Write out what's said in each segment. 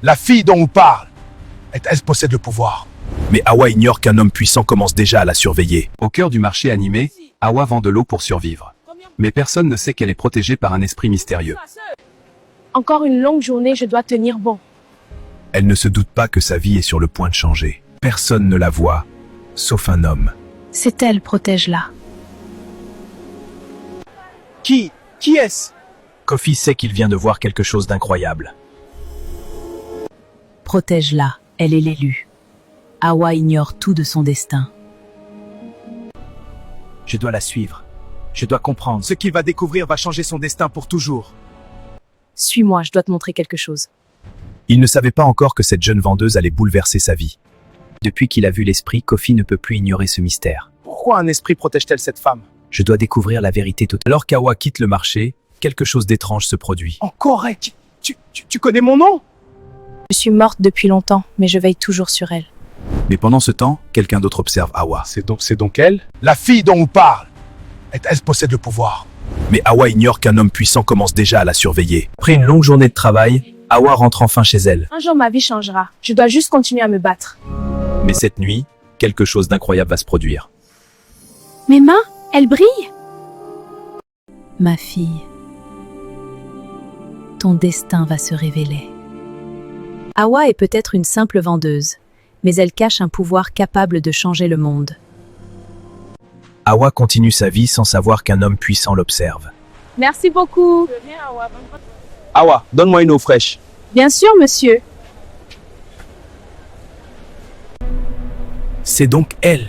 La fille dont on parle, elle possède le pouvoir. Mais Hawa ignore qu'un homme puissant commence déjà à la surveiller. Au cœur du marché animé, Hawa vend de l'eau pour survivre. Mais personne ne sait qu'elle est protégée par un esprit mystérieux. Encore une longue journée, je dois tenir bon. Elle ne se doute pas que sa vie est sur le point de changer. Personne ne la voit, sauf un homme. C'est elle, protège-la. Qui est-ce? Kofi sait qu'il vient de voir quelque chose d'incroyable. Protège-la, elle est l'élue. Hawa ignore tout de son destin. Je dois la suivre. Je dois comprendre. Ce qu'il va découvrir va changer son destin pour toujours. Suis-moi, je dois te montrer quelque chose. Il ne savait pas encore que cette jeune vendeuse allait bouleverser sa vie. Depuis qu'il a vu l'esprit, Kofi ne peut plus ignorer ce mystère. Pourquoi un esprit protège-t-elle cette femme? Je dois découvrir la vérité totale. Alors qu'Hawa quitte le marché, quelque chose d'étrange se produit. Encore elle? Tu connais mon nom? Je suis morte depuis longtemps, mais je veille toujours sur elle. Mais pendant ce temps, quelqu'un d'autre observe Hawa. C'est donc elle? La fille dont on parle, elle possède le pouvoir. Mais Hawa ignore qu'un homme puissant commence déjà à la surveiller. Après une longue journée de travail, Hawa rentre enfin chez elle. Un jour, ma vie changera. Je dois juste continuer à me battre. Mais cette nuit, quelque chose d'incroyable va se produire. Mes mains, elles brillent. Ma fille, ton destin va se révéler. Hawa est peut-être une simple vendeuse, mais elle cache un pouvoir capable de changer le monde. Hawa continue sa vie sans savoir qu'un homme puissant l'observe. Merci beaucoup. Hawa, donne-moi une eau fraîche. Bien sûr, monsieur. C'est donc elle.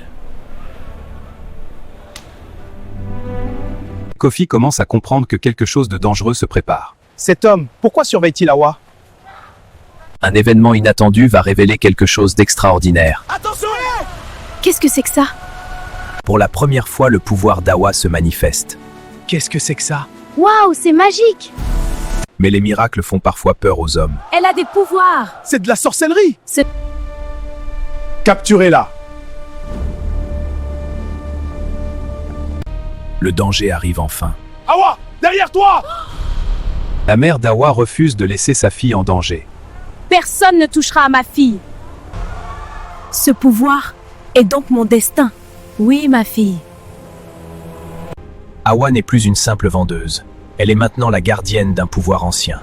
Kofi commence à comprendre que quelque chose de dangereux se prépare. Cet homme, pourquoi surveille-t-il Hawa? Un événement inattendu va révéler quelque chose d'extraordinaire. Attention! Qu'est-ce que c'est que ça? Pour la première fois, le pouvoir d'Hawa se manifeste. Qu'est-ce que c'est que ça? Waouh, c'est magique. Mais les miracles font parfois peur aux hommes. Elle a des pouvoirs. C'est de la sorcellerie! Capturez-la. Le danger arrive enfin. Hawa, derrière toi! La mère d'Hawa refuse de laisser sa fille en danger. Personne ne touchera à ma fille. Ce pouvoir est donc mon destin. Oui, ma fille. Hawa n'est plus une simple vendeuse. Elle est maintenant la gardienne d'un pouvoir ancien.